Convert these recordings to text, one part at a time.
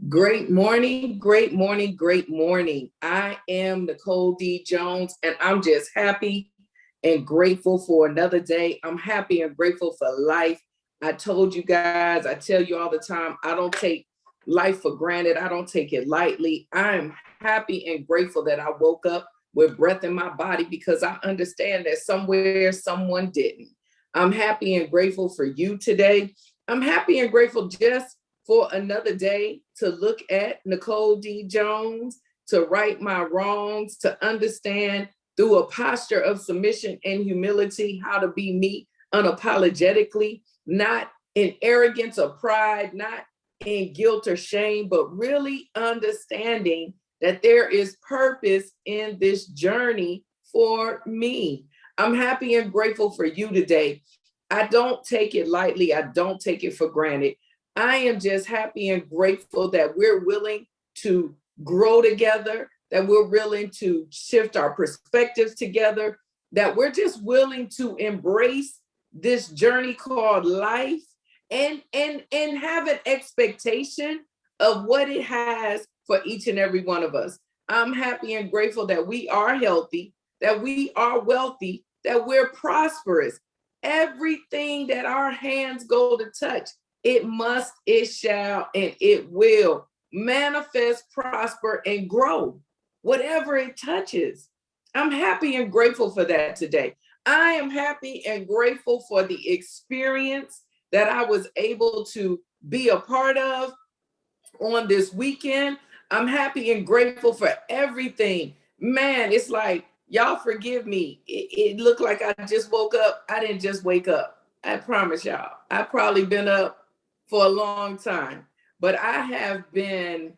Great morning, great morning, great morning. I am Nicole D. Jones, and I'm just happy and grateful for another day. I'm happy and grateful for life. I told you guys, I tell you all the time, I don't take life for granted. I don't take it lightly. I'm happy and grateful that I woke up with breath in my body because I understand that somewhere someone didn't. I'm happy and grateful for you today. I'm happy and grateful just for another day to look at Nicole D. Jones, to right my wrongs, to understand through a posture of submission and humility how to be me unapologetically, not in arrogance or pride, not in guilt or shame, but really understanding that there is purpose in this journey for me. I'm happy and grateful for you today. I don't take it lightly. I don't take it for granted. I am just happy and grateful that we're willing to grow together, that we're willing to shift our perspectives together, that we're just willing to embrace this journey called life and have an expectation of what it has for each and every one of us. I'm happy and grateful that we are healthy, that we are wealthy, that we're prosperous. Everything that our hands go to touch, it must, it shall, and it will manifest, prosper, and grow, whatever it touches. I'm happy and grateful for that today. I am happy and grateful for the experience that I was able to be a part of on this weekend. I'm happy and grateful for everything. Man, it's like, y'all forgive me. It looked like I just woke up. I didn't just wake up. I promise y'all. I've probably been up for a long time, but I have been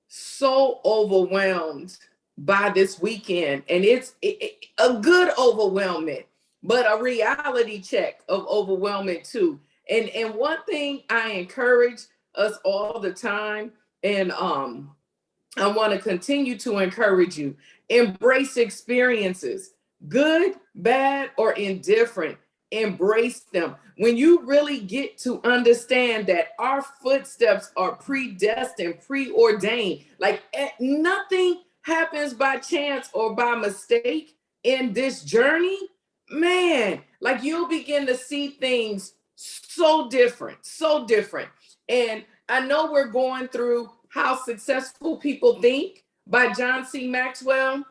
so overwhelmed by this weekend, and it's a good overwhelmment, but a reality check of overwhelmment too. And one thing I encourage us all the time, and I want to continue to encourage you: embrace experiences, good, bad, or indifferent. Embrace them. When you really get to understand that our footsteps are predestined, preordained, like nothing happens by chance or by mistake in this journey, man, like you'll begin to see things so different, so different. And I know we're going through How Successful People Think by John C. Maxwell.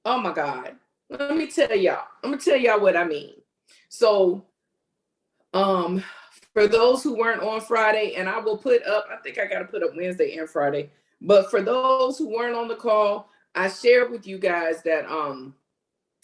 Oh my God. Let me tell y'all. I'm gonna tell y'all what I mean. So for those who weren't on Friday, and I will put up, I think I gotta put up Wednesday and Friday, but for those who weren't on the call, I shared with you guys that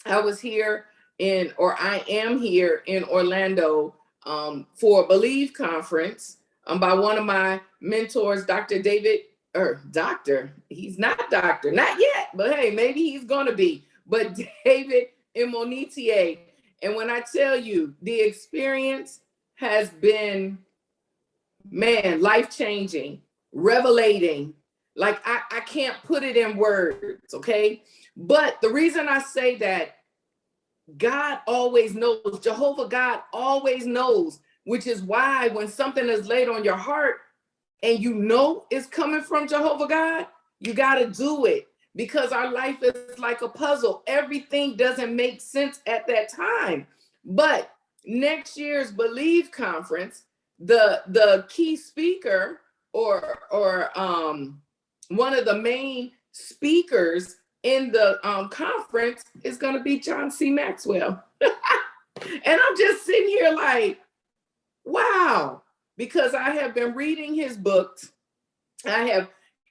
I was here I am here in Orlando for a Believe conference by one of my mentors, Dr. David, or doctor, he's not doctor, not yet, but hey, maybe he's gonna be, but David Immonitier. And when I tell you, the experience has been, man, life-changing, revelating. Like I can't put it in words, okay? But the reason I say that, God always knows, Jehovah God always knows, which is why when something is laid on your heart and you know it's coming from Jehovah God, you got to do it, because our life is like a puzzle. Everything doesn't make sense at that time. But next year's Believe conference, the key speaker or one of the main speakers in the conference is going to be John C. Maxwell. And I'm just sitting here like, wow, because I have been reading his books.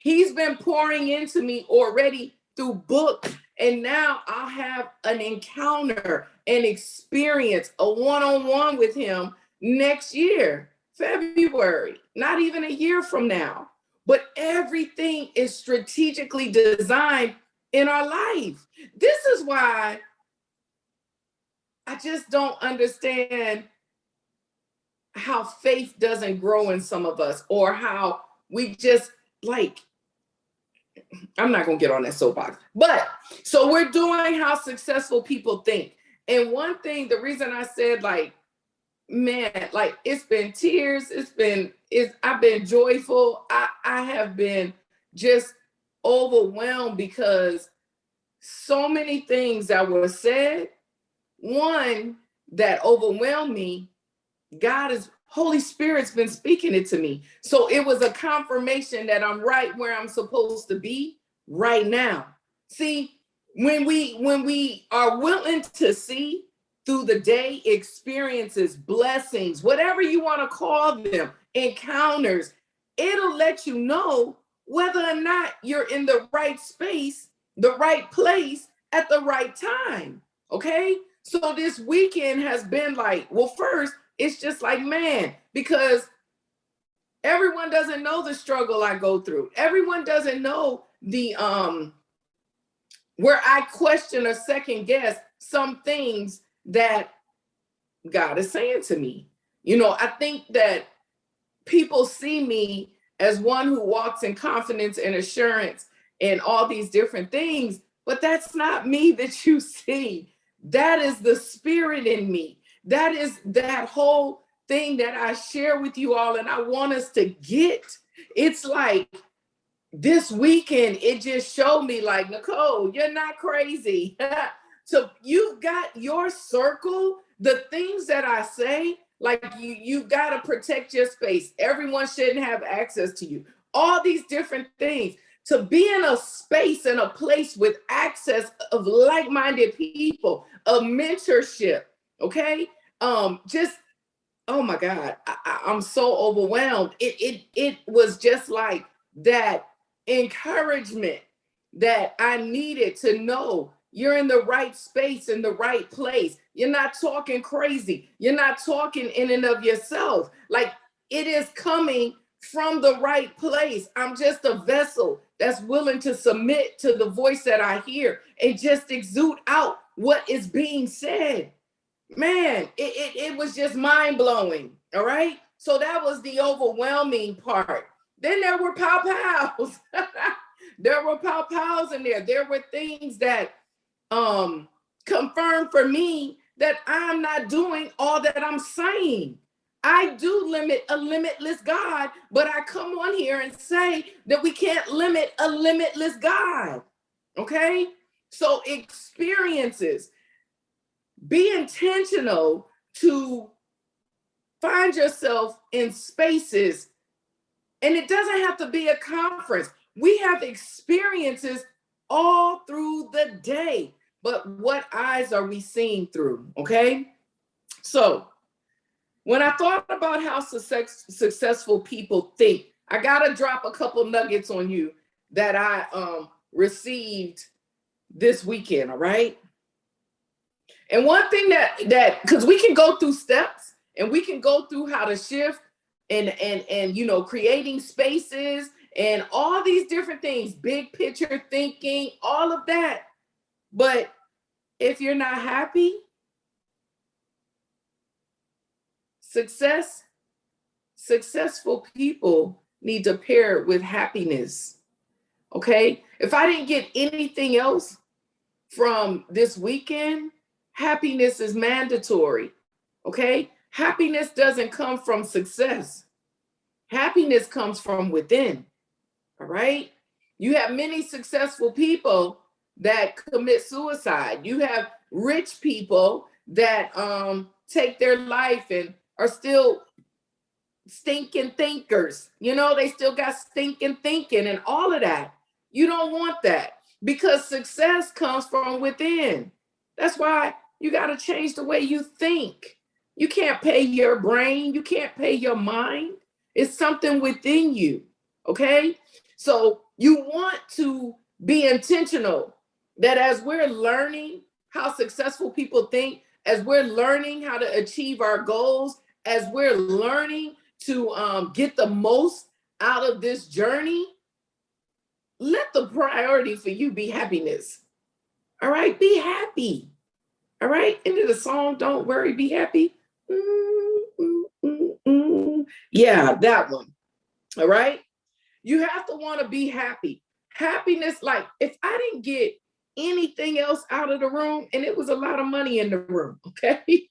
He's been pouring into me already through books. And now I'll have an encounter, an experience, a one-on-one with him next year, February, not even a year from now. But everything is strategically designed in our life. This is why I just don't understand how faith doesn't grow in some of us, or how we just like, I'm not going to get on that soapbox. But so we're doing How Successful People Think. And one thing, the reason I said like, man, like it's been tears, I've been joyful. I I have been just overwhelmed because so many things that were said, one that overwhelmed me, Holy Spirit's been speaking it to me. So it was a confirmation that I'm right where I'm supposed to be right now. See, when we are willing to see through the day experiences, blessings, whatever you want to call them, encounters, it'll let you know whether or not you're in the right space, the right place at the right time. Okay? So this weekend has been like, well, first, it's just like, man, because everyone doesn't know the struggle I go through. Everyone doesn't know the where I question or second guess some things that God is saying to me. You know, I think that people see me as one who walks in confidence and assurance and all these different things, but that's not me that you see. That is the spirit in me. That is that whole thing that I share with you all, and I want us to get. It's like this weekend, it just showed me like, Nicole, you're not crazy. So you've got your circle, the things that I say, like you've got to protect your space. Everyone shouldn't have access to you. All these different things. To be in a space and a place with access of like-minded people, of mentorship, okay? Just, oh my God, I'm so overwhelmed. It was just like that encouragement that I needed to know you're in the right space, in the right place. You're not talking crazy. You're not talking in and of yourself. Like, it is coming from the right place. I'm just a vessel that's willing to submit to the voice that I hear and just exude out what is being said. Man, it was just mind-blowing. All right. So that was the overwhelming part. Then there were pow-pows. There were pow-pows in there. There were things that confirmed for me that I'm not doing all that I'm saying. I do limit a limitless God, but I come on here and say that we can't limit a limitless God. Okay? So experiences, be intentional to find yourself in spaces, and it doesn't have to be a conference. We have experiences all through the day, but what eyes are we seeing through? Okay? So when I thought about how successful people think, I got to drop a couple nuggets on you that I received this weekend, all right? And one thing that because we can go through steps and we can go through how to shift and you know, creating spaces and all these different things, big picture thinking, all of that. But if you're not happy, successful people need to pair it with happiness. Okay? If I didn't get anything else from this weekend, happiness is mandatory. Okay? Happiness doesn't come from success. Happiness comes from within. All right? You have many successful people that commit suicide. You have rich people that take their life and are still stinking thinkers. You know, they still got stinking thinking and all of that. You don't want that because success comes from within. That's why you got to change the way you think. You can't pay your brain. You can't pay your mind. It's something within you. Okay? So you want to be intentional that as we're learning how successful people think, as we're learning how to achieve our goals, as we're learning to get the most out of this journey, let the priority for you be happiness. All right? Be happy. All right? Into the song, Don't Worry, Be Happy. Yeah, that one. All right? You have to want to be happy. Happiness, like if I didn't get anything else out of the room, and it was a lot of money in the room, okay?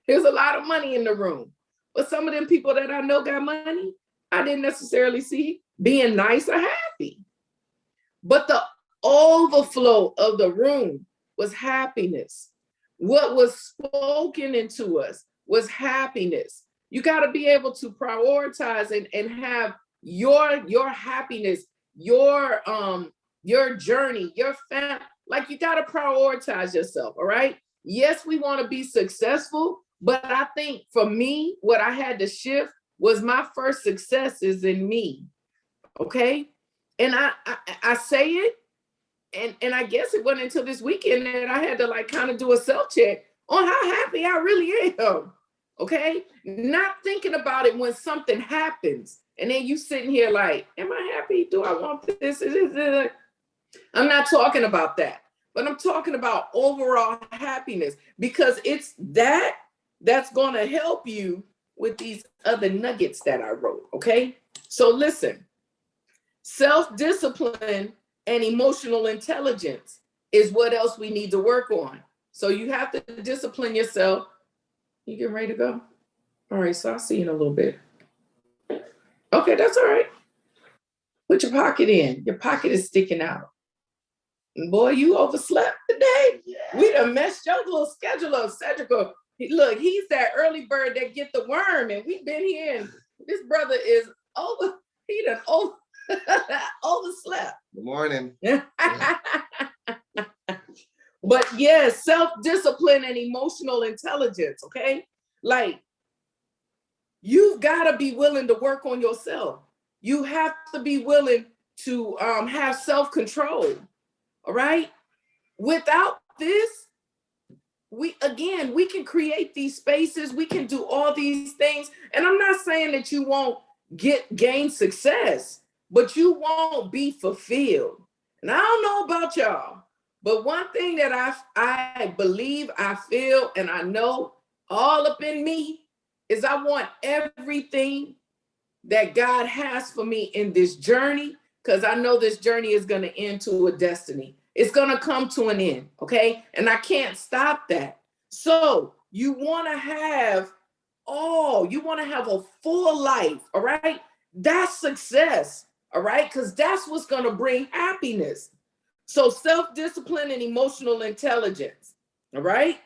There's a lot of money in the room. But some of them people that I know got money, I didn't necessarily see being nice or happy. But the overflow of the room was happiness. What was spoken into us was happiness. You got to be able to prioritize and have your happiness, your journey, your family. Like, you got to prioritize yourself. All right. Yes, we want to be successful, but I think for me, what I had to shift was my first success is in me. Okay. And I say it, and I guess it wasn't until this weekend that I had to like kind of do a self check on how happy I really am. Okay. Not thinking about it when something happens. And then you sitting here like, am I happy? Do I want this? I'm not talking about that, but I'm talking about overall happiness, because it's that's going to help you with these other nuggets that I wrote. Okay. So listen, self-discipline and emotional intelligence is what else we need to work on. So you have to discipline yourself. You getting ready to go? All right, so I'll see you in a little bit. Okay, that's all right. Put your pocket in. Your pocket is sticking out. Boy, you overslept today. We done messed your little schedule up, Cedric. Look, he's that early bird that get the worm, and we've been here, and this brother is over. He done overslept. Good morning. But yes, self-discipline and emotional intelligence, okay? Like, you've got to be willing to work on yourself. You have to be willing to have self-control, all right? Without this, we can create these spaces, we can do all these things. And I'm not saying that you won't gain success, but you won't be fulfilled. And I don't know about y'all, but one thing that I believe, I feel, and I know all up in me is I want everything that God has for me in this journey, because I know this journey is going to end to a destiny. It's going to come to an end, okay? And I can't stop that. So you want to have a full life, all right? That's success, all right? Because that's what's going to bring happiness. So self-discipline and emotional intelligence, all right?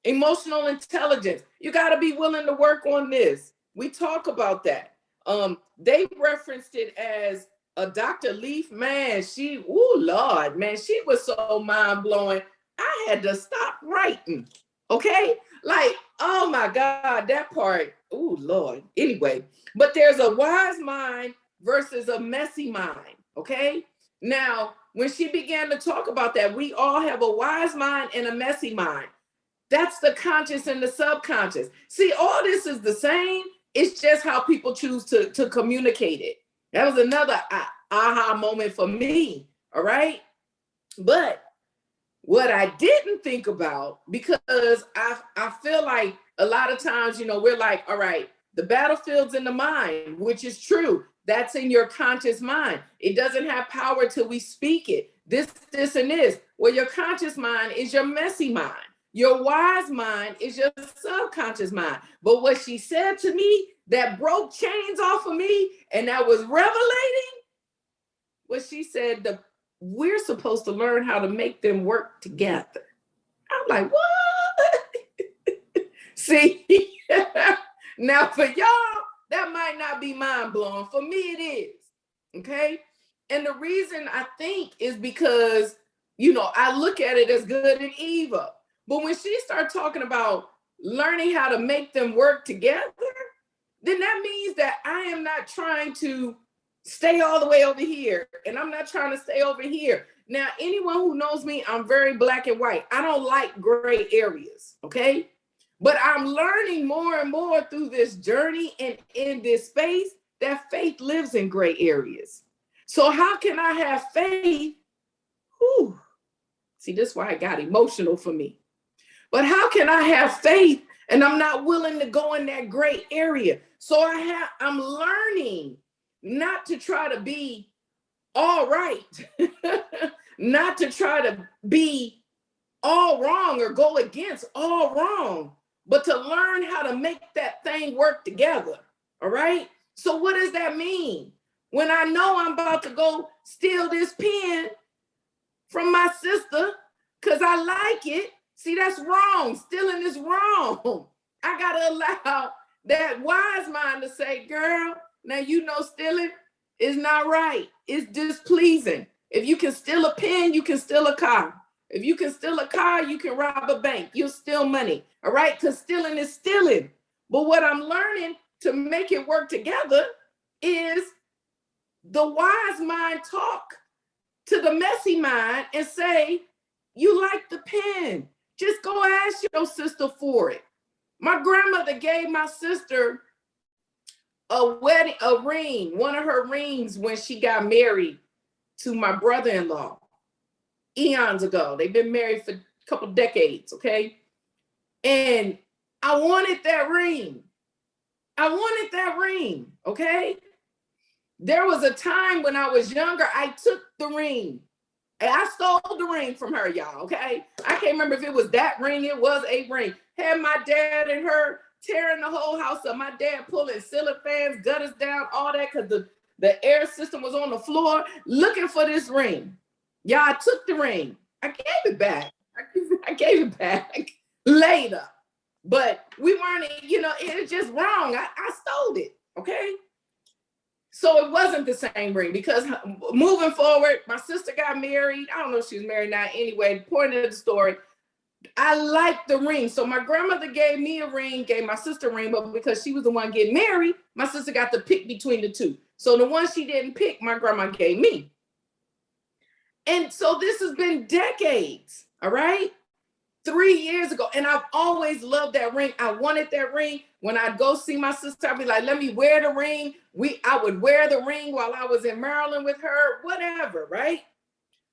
Emotional intelligence. You got to be willing to work on this. We talk about that. They referenced it as Dr. Leaf, man, she was so mind-blowing. I had to stop writing, okay? Like, oh my God, that part, oh Lord. Anyway, but there's a wise mind versus a messy mind, okay? Now, when she began to talk about that, we all have a wise mind and a messy mind. That's the conscious and the subconscious. See, all this is the same. It's just how people choose to communicate it. That was another aha moment for me, all right? But what I didn't think about, because I feel like a lot of times, we're like, all right, the battlefield's in the mind, which is true. That's in your conscious mind. It doesn't have power till we speak it. This, and this. Well, your conscious mind is your messy mind. Your wise mind is your subconscious mind. But what she said to me that broke chains off of me, and that was revelating, what she said, we're supposed to learn how to make them work together. I'm like, what? See, now for y'all, that might not be mind blowing. For me, it is. Okay. And the reason I think is because, I look at it as good and evil. But when she started talking about learning how to make them work together, then that means that I am not trying to stay all the way over here, and I'm not trying to stay over here. Now, anyone who knows me, I'm very black and white. I don't like gray areas, okay? But I'm learning more and more through this journey and in this space that faith lives in gray areas. So how can I have faith? Whew. See, this is why it got emotional for me. But how can I have faith and I'm not willing to go in that gray area? So I'm learning not to try to be all right, not to try to be all wrong or go against all wrong, but to learn how to make that thing work together. All right. So what does that mean? when I know I'm about to go steal this pen from my sister because I like it. See, that's wrong. Stealing is wrong. I got to allow that wise mind to say, girl, now you know stealing is not right. It's displeasing. If you can steal a pen, you can steal a car. If you can steal a car, you can rob a bank. You'll steal money, all right? Because stealing is stealing. But what I'm learning to make it work together is the wise mind talk to the messy mind and say, you like the pen. Just go ask your sister for it. My grandmother gave my sister a ring, one of her rings when she got married to my brother-in-law eons ago. They've been married for a couple decades, okay? And I wanted that ring. I wanted that ring, okay? There was a time when I was younger, I took the ring. And I stole the ring from her, y'all, okay? I can't remember if it was that ring. It was a ring. Had my dad and her tearing the whole house up. My dad pulling ceiling fans, gutters down, all that, because the air system was on the floor looking for this ring. Y'all, I took the ring. I gave it back. I gave it back later. But we weren't, it was just wrong. I stole it, okay? So it wasn't the same ring because moving forward, my sister got married. I don't know if she was married now anyway. The point of the story, I liked the ring. So my grandmother gave me a ring, gave my sister a ring, but because she was the one getting married, my sister got to pick between the two. So the one she didn't pick, my grandma gave me. And so this has been decades, all right? 3 years ago, and I've always loved that ring. I wanted that ring. When I'd go see my sister, I'd be like, let me wear the ring. I would wear the ring while I was in Maryland with her, whatever, right?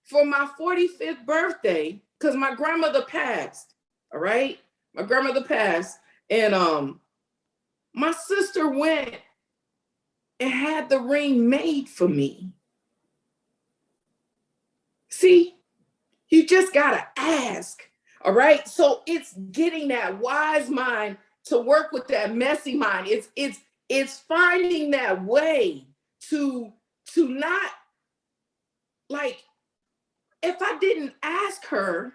For my 45th birthday, because my grandmother passed, all right? My grandmother passed, and my sister went and had the ring made for me. See, you just gotta ask. All right. So it's getting that wise mind to work with that messy mind. It's finding that way to not, like, if I didn't ask her,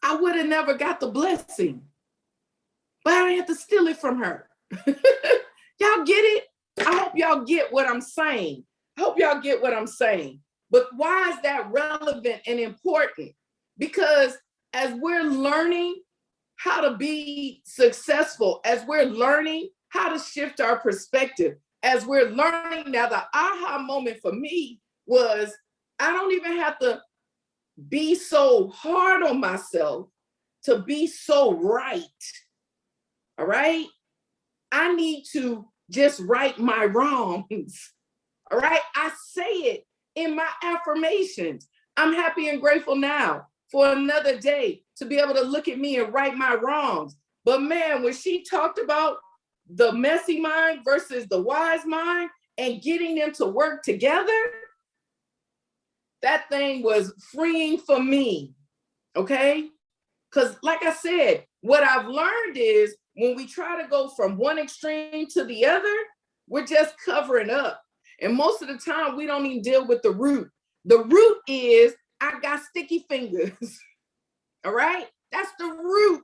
I would have never got the blessing. But I have to steal it from her. Y'all get it? I hope y'all get what I'm saying. But why is that relevant and important? Because as we're learning how to be successful, as we're learning how to shift our perspective, as we're learning now, the aha moment for me was I don't even have to be so hard on myself to be so right. All right? I need to just right my wrongs. All right? I say it in my affirmations. I'm happy and grateful now for another day to be able to look at me and right my wrongs. But man, when she talked about the messy mind versus the wise mind and getting them to work together, that thing was freeing for me, okay? Because like I said, what I've learned is when we try to go from one extreme to the other, we're just covering up. And most of the time, we don't even deal with the root. The root is I got sticky fingers, all right? That's the root,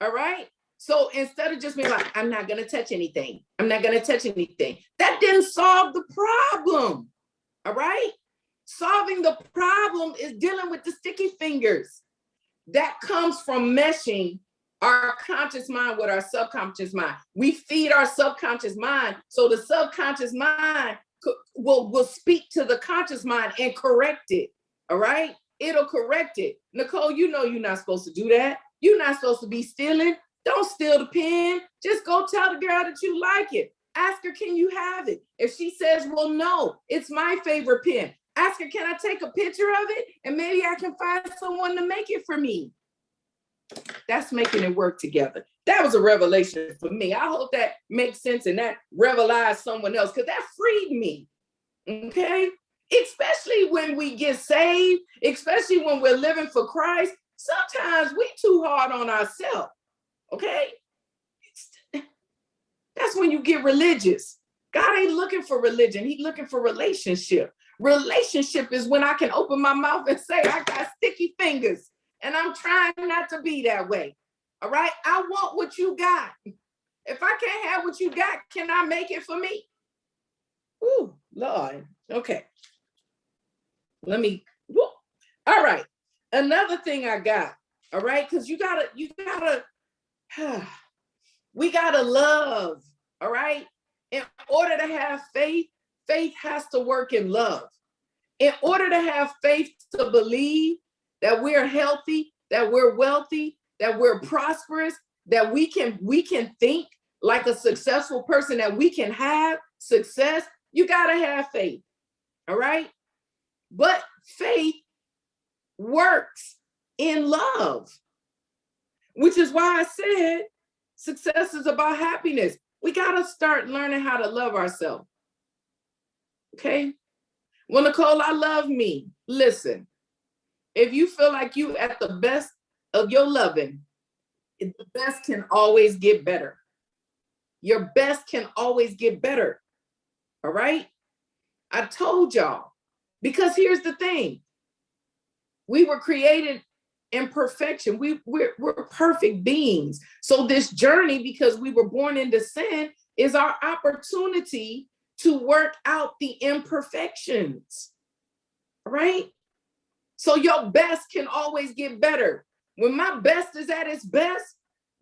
all right? So instead of just being like, I'm not gonna touch anything, that didn't solve the problem, all right? Solving the problem is dealing with the sticky fingers. That comes from meshing our conscious mind with our subconscious mind. We feed our subconscious mind, so the subconscious mind will speak to the conscious mind and correct it. All right? It'll correct it. Nicole, you know you're not supposed to do that. You're not supposed to be stealing. Don't steal the pen. Just go tell the girl that you like it. Ask her, can you have it? If she says, well, no, it's my favorite pen. Ask her, can I take a picture of it? And maybe I can find someone to make it for me. That's making it work together. That was a revelation for me. I hope that makes sense and that revelized someone else, because that freed me. Okay? Especially when we get saved, especially when we're living for Christ, sometimes we too hard on ourselves. Okay? That's when you get religious. God ain't looking for religion. He's looking for relationship. Relationship is when I can open my mouth and say, I got sticky fingers and I'm trying not to be that way. All right. I want what you got. If I can't have what you got, can I make it for me? Ooh, Lord. Okay. Let me. Whoop. All right. Another thing I got. All right. Because we gotta love. All right. In order to have faith, faith has to work in love. In order to have faith to believe that we're healthy, that we're wealthy, that we're prosperous, that we can think like a successful person, that we can have success, you gotta have faith. All right. But faith works in love, which is why I said success is about happiness. We got to start learning how to love ourselves. Okay. Well, Nicole, I love me. Listen, if you feel like you at the best of your loving, the best can always get better. Your best can always get better. All right. I told y'all, because here's the thing. We were created in perfection. We're perfect beings. So this journey, because we were born into sin, is our opportunity to work out the imperfections. Right? So your best can always get better. When my best is at its best,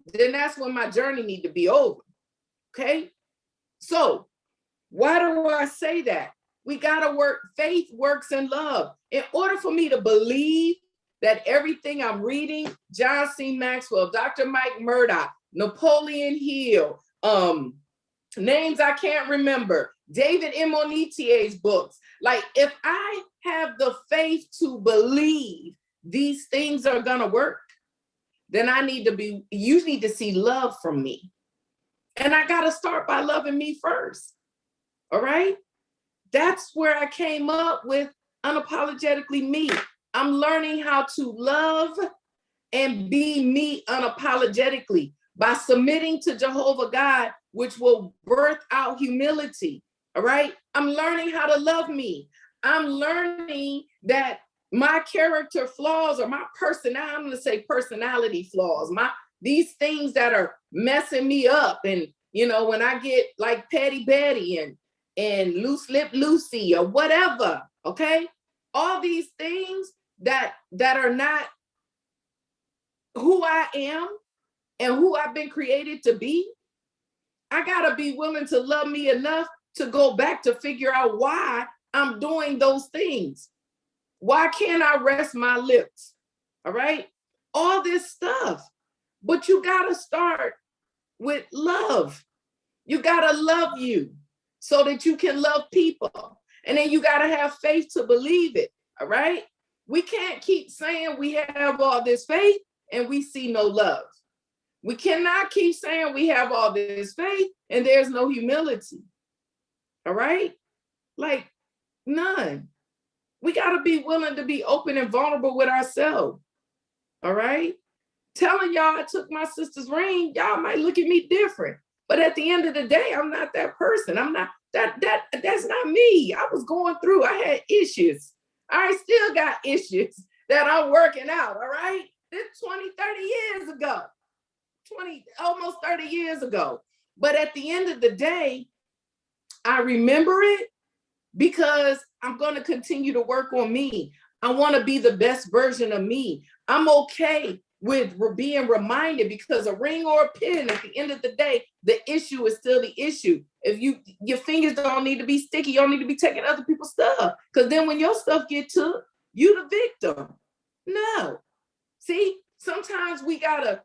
then that's when my journey need to be over. Okay? So why do I say that? We got to work. Faith works in love. In order for me to believe that everything I'm reading, John C. Maxwell, Dr. Mike Murdoch, Napoleon Hill, names I can't remember, David Imonitier's books. Like, if I have the faith to believe these things are going to work, then you need to see love from me. And I got to start by loving me first. All right? That's where I came up with unapologetically me. I'm learning how to love and be me unapologetically by submitting to Jehovah God, which will birth out humility. All right. I'm learning how to love me. I'm learning that my character flaws, or my personality, I'm going to say personality flaws, these things that are messing me up. And, when I get like Petty Betty and loose lip Lucy or whatever, okay? All these things that are not who I am and who I've been created to be, I gotta be willing to love me enough to go back to figure out why I'm doing those things. Why can't I rest my lips? All right? All this stuff. But you gotta start with love. You gotta love you so that you can love people. And then you gotta have faith to believe it. All right? We can't keep saying we have all this faith and we see no love. We cannot keep saying we have all this faith and there's no humility. All right? Like, none. We got to be willing to be open and vulnerable with ourselves. All right? Telling y'all I took my sister's ring, y'all might look at me different. But at the end of the day, I'm not that person. I'm not, that's not me. I was going through, I had issues. I still got issues that I'm working out, all right? This 20, 30 years ago. Almost 30 years ago. But at the end of the day, I remember it because I'm going to continue to work on me. I want to be the best version of me. I'm okay with being reminded, because a ring or a pin, at the end of the day, the issue is still the issue. If your fingers don't need to be sticky, you don't need to be taking other people's stuff. Because then when your stuff get took, you the victim. No. See, sometimes you gotta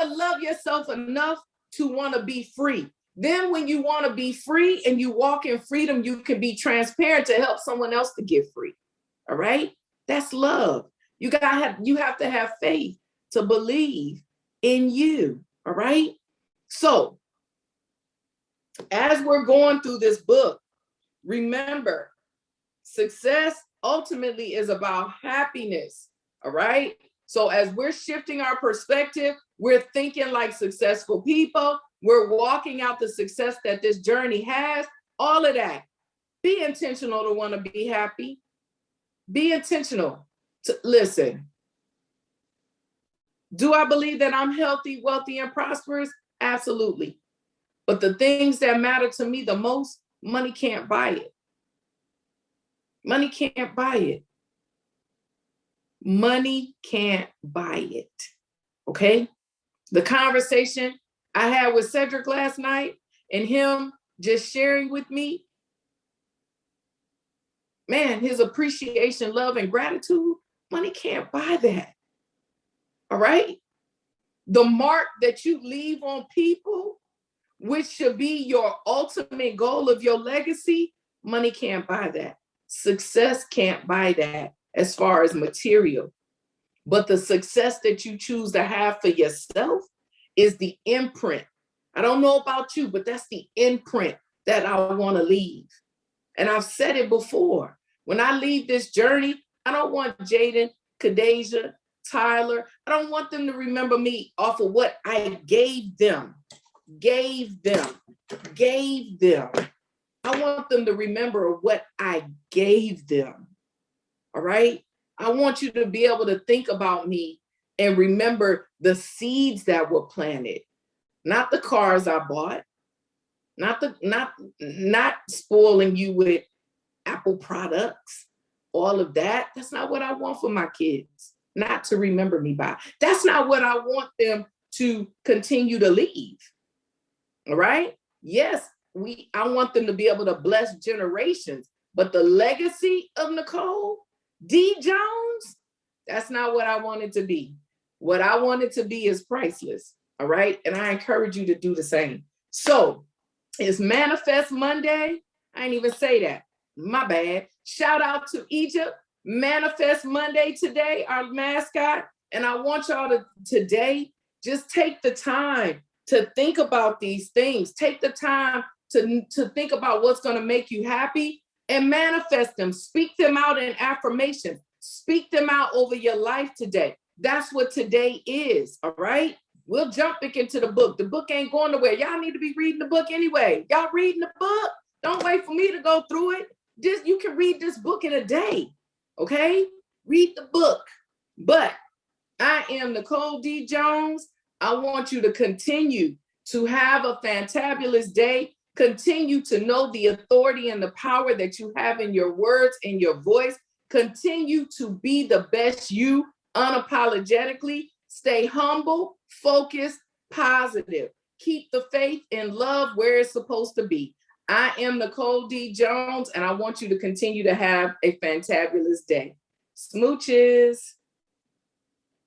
love yourself enough to want to be free. Then when you want to be free and you walk in freedom, you can be transparent to help someone else to get free. All right? That's love. You have to have faith to believe in you. All right? So, as we're going through this book, remember, success ultimately is about happiness. All right? So as we're shifting our perspective, we're thinking like successful people. We're walking out the success that this journey has. all of that. Be intentional to want to be happy. Be intentional to listen. Do I believe that I'm healthy, wealthy, and prosperous? Absolutely. But the things that matter to me the most, money can't buy it. Money can't buy it. Money can't buy it. Okay? The conversation I had with Cedric last night and him just sharing with me, man, his appreciation, love, and gratitude, money can't buy that. All right? The mark that you leave on people, which should be your ultimate goal of your legacy, money can't buy that. Success can't buy that as far as material. But the success that you choose to have for yourself is the imprint. I don't know about you, but that's the imprint that I want to leave. And I've said it before. When I leave this journey, I don't want Jaden, Kadeja, Tyler, I don't want them to remember me off of what I gave them. I want them to remember what I gave them. All right? I want you to be able to think about me and remember the seeds that were planted, not the cars I bought, not spoiling you with Apple products, all of that. That's not what I want for my kids, not to remember me by. That's not what I want them to continue to leave. All right? Yes, I want them to be able to bless generations, but the legacy of Nicole D. Jones, that's not what I want it to be. What I want it to be is priceless. All right? And I encourage you to do the same. So it's Manifest Monday. I didn't even say that. My bad. Shout out to Egypt. Manifest Monday today, our mascot. And I want y'all to today just take the time to think about these things. Take the time to think about what's going to make you happy and manifest them. Speak them out in affirmation. Speak them out over your life today. That's what today is, all right? We'll jump back into the book. The book ain't going nowhere. Y'all need to be reading the book anyway. Y'all reading the book? Don't wait for me to go through it. You can read this book in a day, okay? Read the book. But I am Nicole D. Jones. I want you to continue to have a fantabulous day. Continue to know the authority and the power that you have in your words and your voice. Continue to be the best you unapologetically. Stay humble, focused, positive. Keep the faith and love where it's supposed to be. I am Nicole D. Jones, and I want you to continue to have a fantabulous day. Smooches.